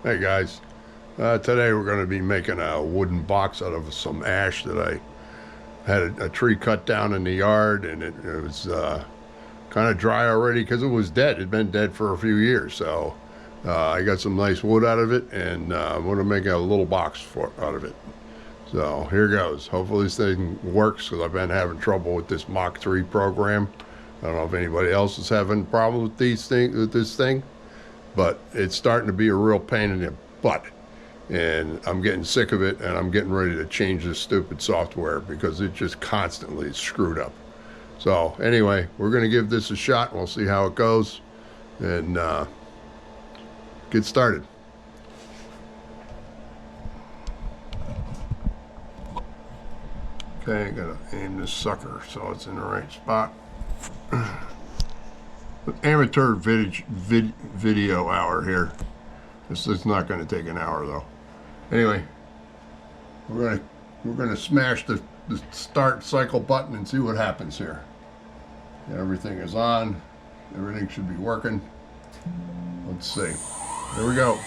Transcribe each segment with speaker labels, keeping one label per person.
Speaker 1: Hey guys, today we're going to be making a wooden box out of some ash that I had a tree cut down in the yard, and it was kind of dry already because it was dead. It'd been dead for a few years, so I got some nice wood out of it, and I'm going to make a little box out of it. So here goes. Hopefully this thing works because I've been having trouble with this Mach 3 program. I don't know if anybody else is having problems with this thing, but it's starting to be a real pain in the butt. And I'm getting sick of it, and I'm getting ready to change this stupid software because it just constantly is screwed up. So anyway, we're going to give this a shot, and we'll see how it goes, and get started. Okay, I gotta aim this sucker so it's in the right spot. Amateur video hour here. This is not going to take an hour though. Anyway, we're gonna smash the start cycle button and see what happens here. Everything is on. Everything should be working. Let's see. Here we go.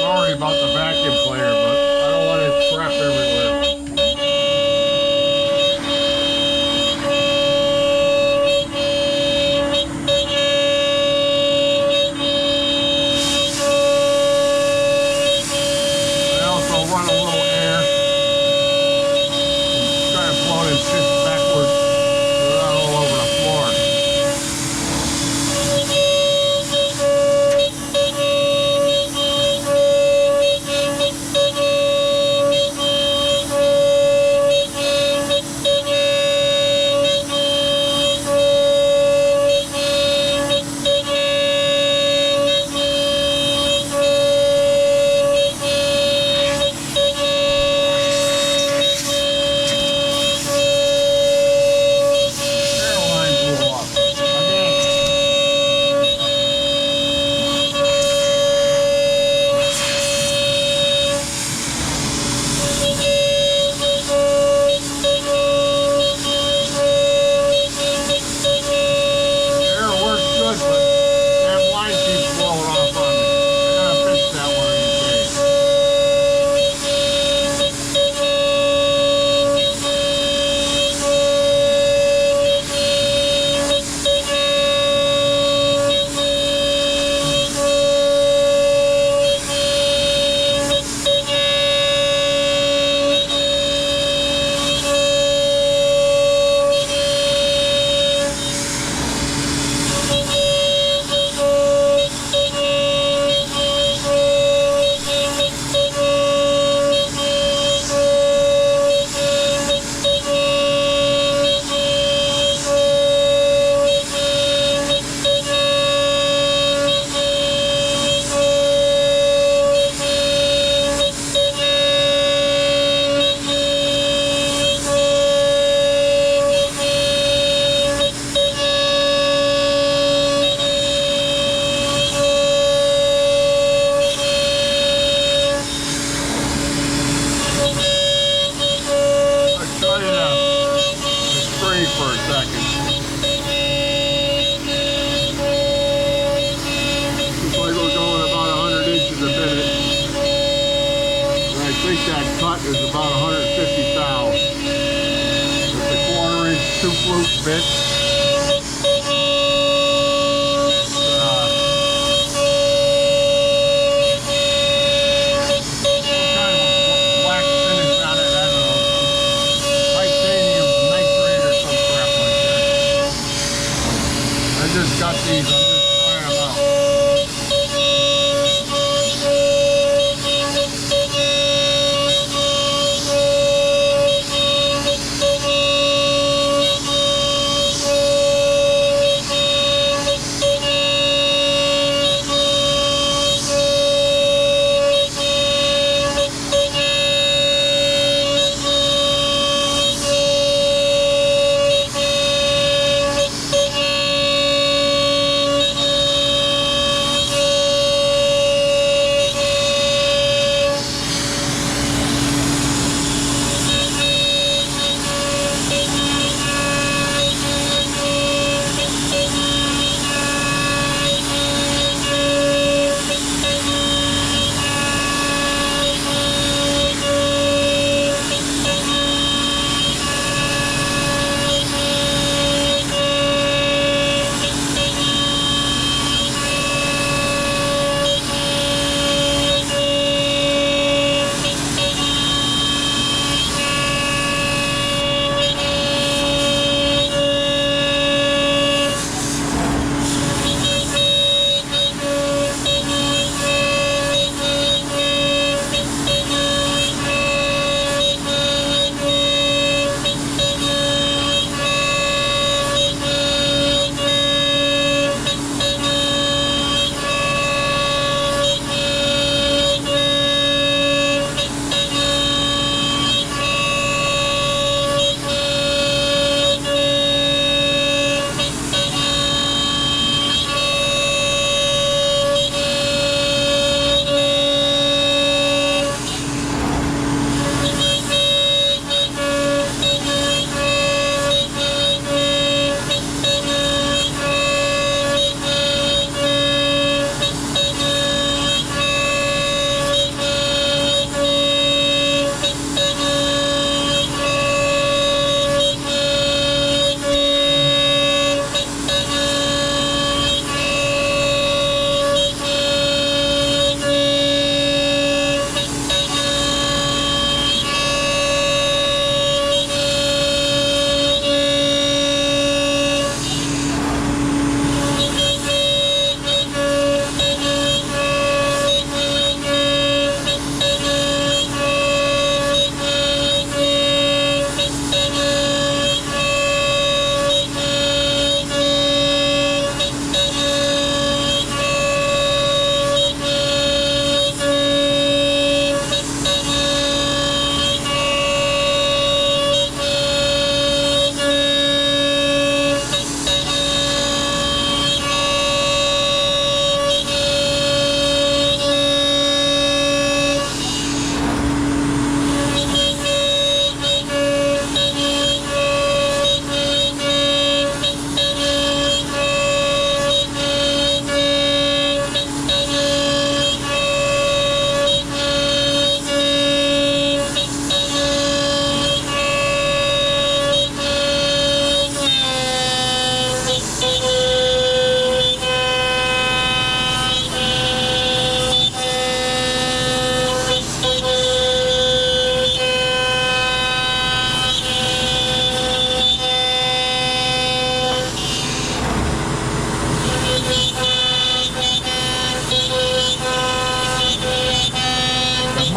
Speaker 1: Sorry about the vacuum cleaner, but I don't want it crap everywhere. I also run a little air. Try to float and shift backwards so they're not all over the floor. Is about 150 thou. With a 1/4 inch 2-flute bit. Got these, I'm just trying them out.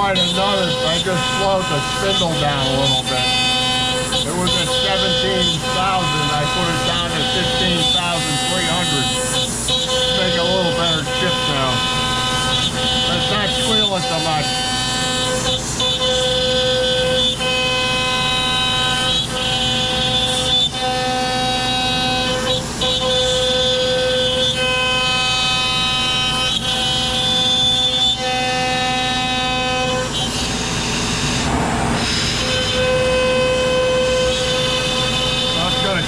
Speaker 1: might have noticed I just slowed the spindle down a little bit. It was at 17,000. I put it down to 15,300. Make a little better chip now. It's not squealing so much.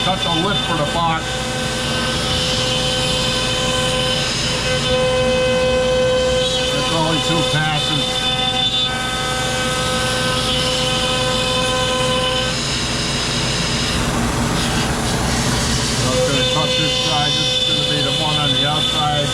Speaker 1: Cut the lip for the box. That's only 2 passes. So I'm going to cut this side. This is going to be the one on the outside.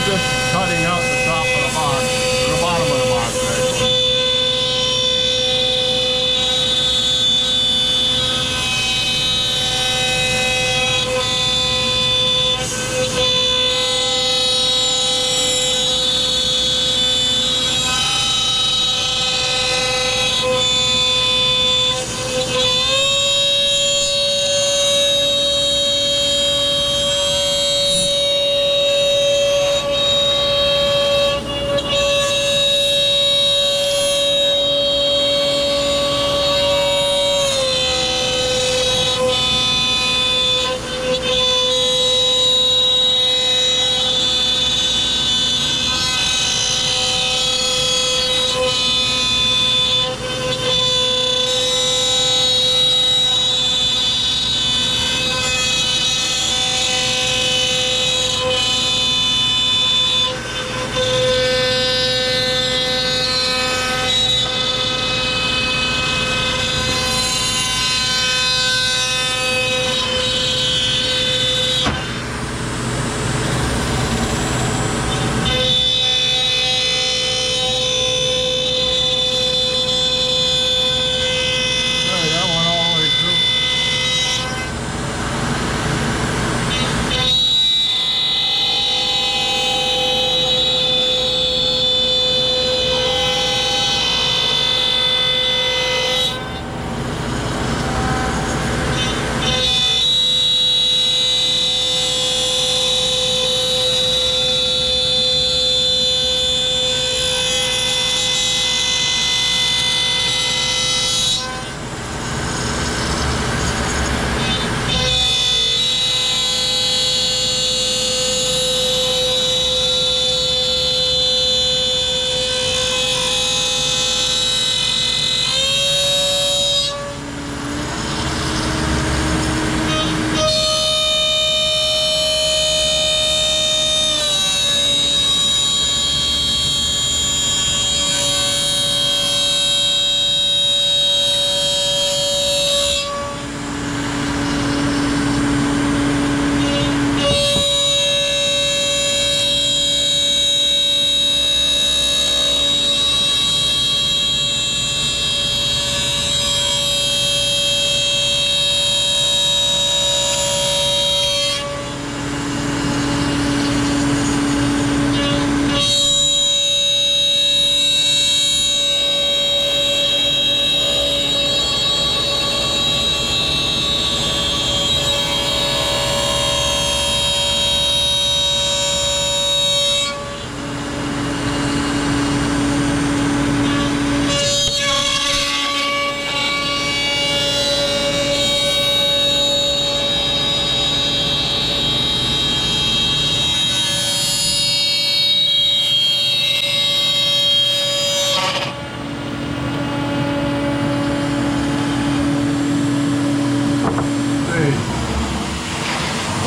Speaker 1: Just cutting out the top of the box, or the bottom of the box, actually.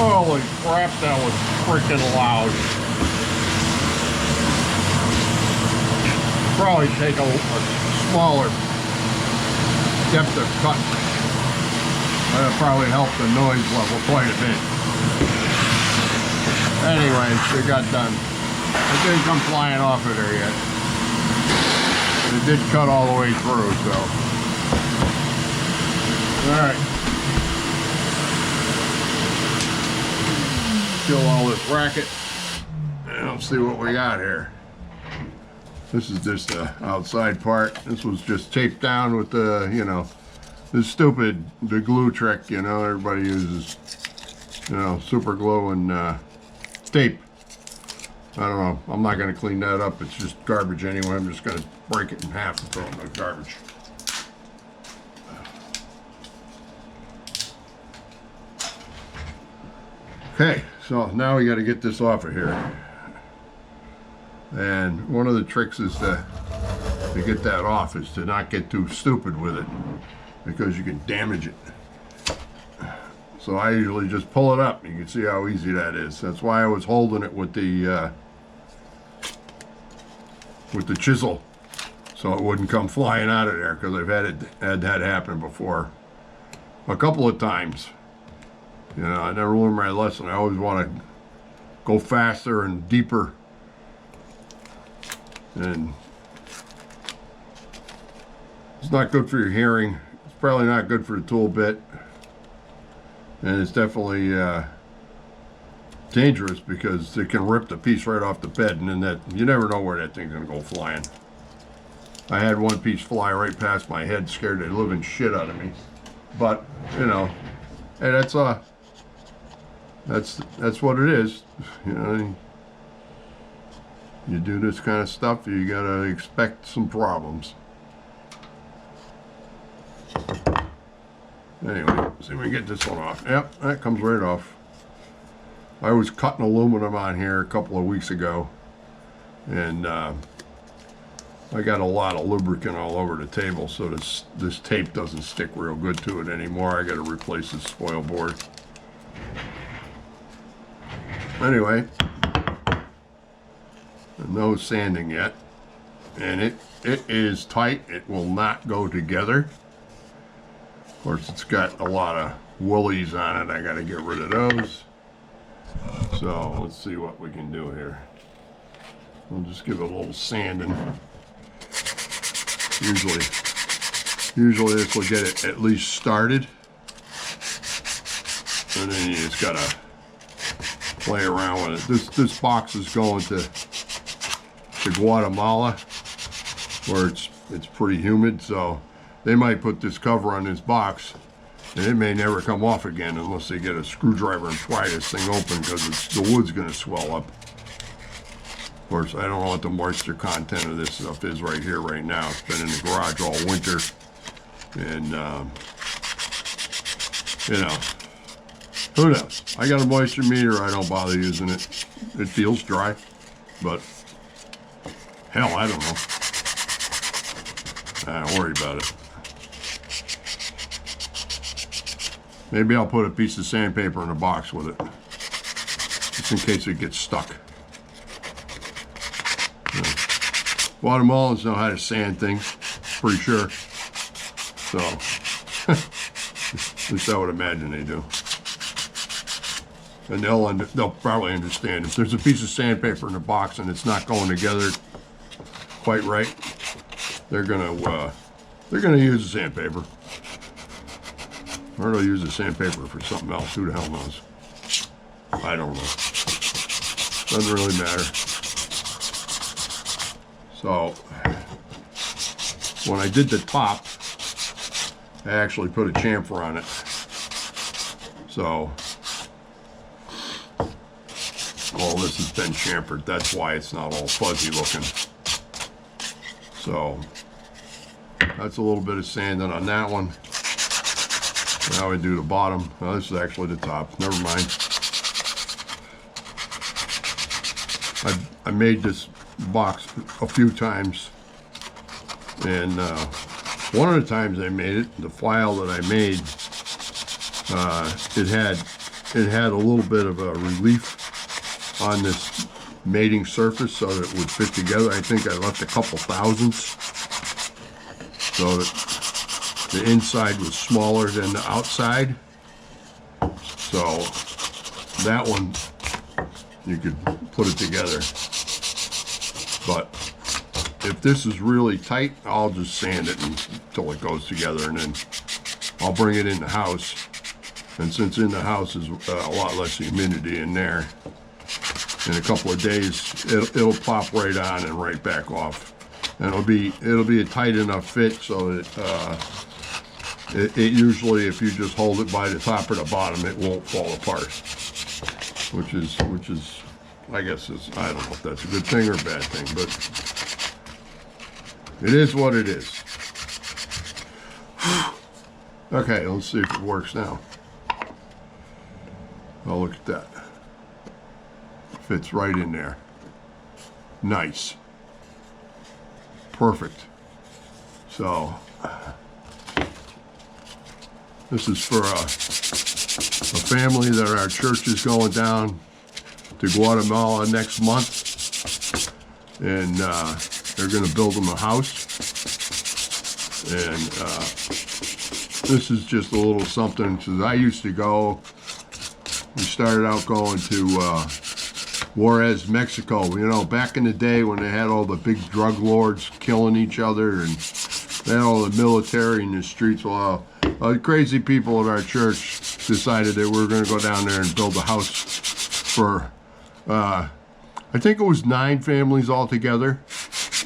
Speaker 1: Holy crap, that was freaking loud. Probably take a smaller depth of cut. That'll probably help the noise level quite a bit. Anyway, it got done. It didn't come flying off of there yet. It did cut all the way through, so. Alright. Kill all this racket. And let's see what we got here. This is just the outside part. This was just taped down with the, you know, the glue trick, you know, everybody uses, you know, super glue and tape. I don't know. I'm not going to clean that up. It's just garbage anyway. I'm just going to break it in half and throw it in the garbage. Okay, so now we got to get this off of here. And one of the tricks is to get that off is to not get too stupid with it, because you can damage it. So I usually just pull it up. You can see how easy that is. That's why I was holding it with the chisel, so it wouldn't come flying out of there, because I've had that happen before a couple of times. You know, I never learned my lesson. I always want to go faster and deeper. And it's not good for your hearing. It's probably not good for the tool bit. And it's definitely dangerous, because it can rip the piece right off the bed, and then that, you never know where that thing's gonna go flying. I had one piece fly right past my head, scared the living shit out of me. But, you know, hey, that's what it is. You know, you do this kind of stuff, you gotta expect some problems. Anyway, see if we can get this one off. Yep, that comes right off. I was cutting aluminum on here a couple of weeks ago, and I got a lot of lubricant all over the table, so this tape doesn't stick real good to it anymore. I got to replace the spoil board. Anyway, no sanding yet, and it is tight. It will not go together. Of course, it's got a lot of woolies on it. I got to get rid of those. So let's see what we can do here. We'll just give it a little sanding. Usually this will get it at least started, and then you just gotta play around with it. This box is going to Guatemala, where it's pretty humid, so they might put this cover on this box, and it may never come off again unless they get a screwdriver and pry this thing open, because the wood's going to swell up. Of course, I don't know what the moisture content of this stuff is right here, right now. It's been in the garage all winter, and you know, who knows? I got a moisture meter. I don't bother using it. It feels dry, but hell, I don't know. I don't worry about it. Maybe I'll put a piece of sandpaper in a box with it, just in case it gets stuck. You know, Guatemalans know how to sand things, pretty sure. So, at least I would imagine they do. And they'll probably understand. If there's a piece of sandpaper in a box and it's not going together quite right, they're gonna use the sandpaper. Or they'll use the sandpaper for something else. Who the hell knows? I don't know. Doesn't really matter. So, when I did the top, I actually put a chamfer on it. So, all this has been chamfered. That's why it's not all fuzzy looking. So, that's a little bit of sanding on that one. Now we do the bottom. Now this is actually the top. Never mind. I made this box a few times, and one of the times I made it, the file that I made, it had a little bit of a relief on this mating surface so that it would fit together. I think I left a couple thousandths so that the inside was smaller than the outside. So that one you could put it together. But if this is really tight, I'll just sand it until it goes together, and then I'll bring it in the house. And since in the house is a lot less humidity in there, in a couple of days it'll pop right on and right back off, and it'll be a tight enough fit so that it usually, if you just hold it by the top or the bottom, it won't fall apart, which is I guess I don't know if that's a good thing or a bad thing, but it is what it is. Okay, let's see if it works now. Oh, look at that. Fits right in there. Nice. Perfect. So, this is for a family that our church is going down to Guatemala next month. And they're going to build them a house. And this is just a little something. So I used to go, we started out going to Juarez, Mexico. You know, back in the day when they had all the big drug lords killing each other, and they had all the military in the streets. Well, crazy people at our church decided that we were going to go down there and build a house for, I think it was 9 families altogether.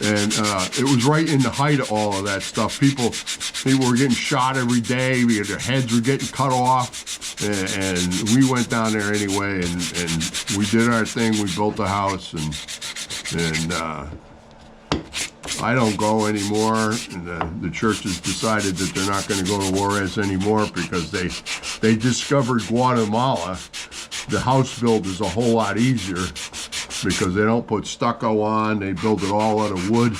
Speaker 1: And it was right in the height of all of that stuff. People were getting shot every day. Their heads were getting cut off. And we went down there anyway, and we did our thing. We built a house, and I don't go anymore. And the church has decided that they're not going to go to Juarez anymore because they discovered Guatemala. The house build is a whole lot easier because they don't put stucco on. They build it all out of wood,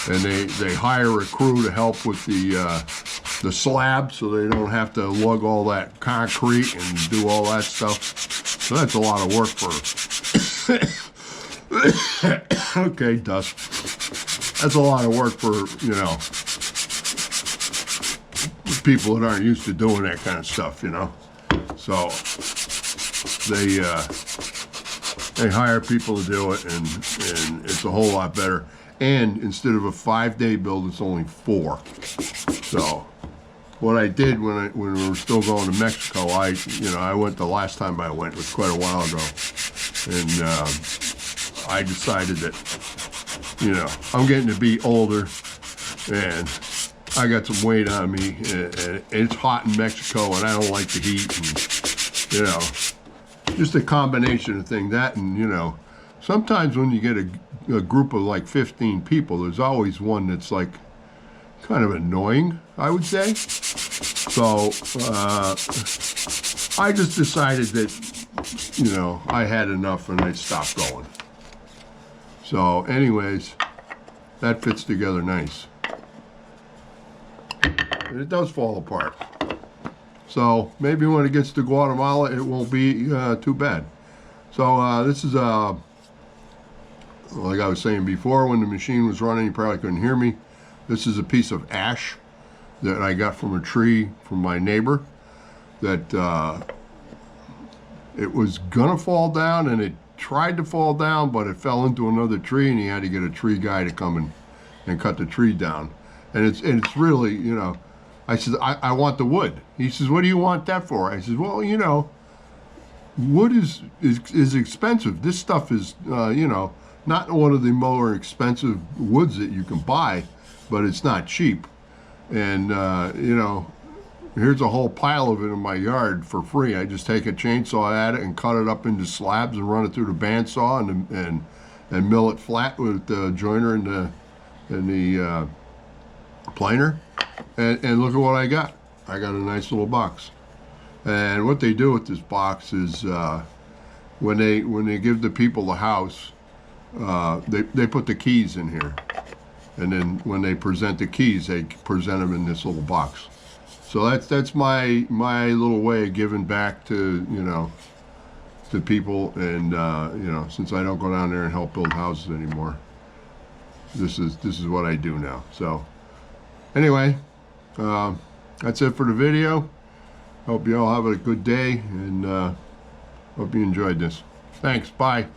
Speaker 1: and they hire a crew to help with the slab, so they don't have to lug all that concrete and do all that stuff. So that's a lot of work for okay, dust. That's a lot of work for, you know, people that aren't used to doing that kind of stuff, you know. So they hire people to do it, and it's a whole lot better. And instead of a 5-day build, it's only 4. So what I did when we were still going to Mexico, I went the last time I went was quite a while ago, and I decided that, you know, I'm getting to be older, and I got some weight on me, and it's hot in Mexico, and I don't like the heat, and, you know, just a combination of things. That, and, you know, sometimes when you get a group of like 15 people, there's always one that's like kind of annoying, I would say. So I just decided that, you know, I had enough, and I stopped going. So anyways, that fits together nice. And it does fall apart. So maybe when it gets to Guatemala, it won't be too bad. So this is like I was saying before, when the machine was running, you probably couldn't hear me. This is a piece of ash that I got from a tree from my neighbor that it was gonna fall down, and it tried to fall down, but it fell into another tree, and he had to get a tree guy to come in and cut the tree down. And it's really, you know, I said, I want the wood. He says, what do you want that for? I says, well, you know, wood is expensive. This stuff is, you know, not one of the more expensive woods that you can buy, but it's not cheap. And, you know, here's a whole pile of it in my yard for free. I just take a chainsaw at it and cut it up into slabs and run it through the bandsaw and mill it flat with the joiner and the planer. And look at what I got. I got a nice little box. And what they do with this box is when they give the people the house, they put the keys in here. And then when they present the keys, they present them in this little box. So that's my little way of giving back to, you know, to people. And you know, since I don't go down there and help build houses anymore, this is what I do now. So anyway, that's it for the video. Hope you all have a good day, and hope you enjoyed this. Thanks. Bye.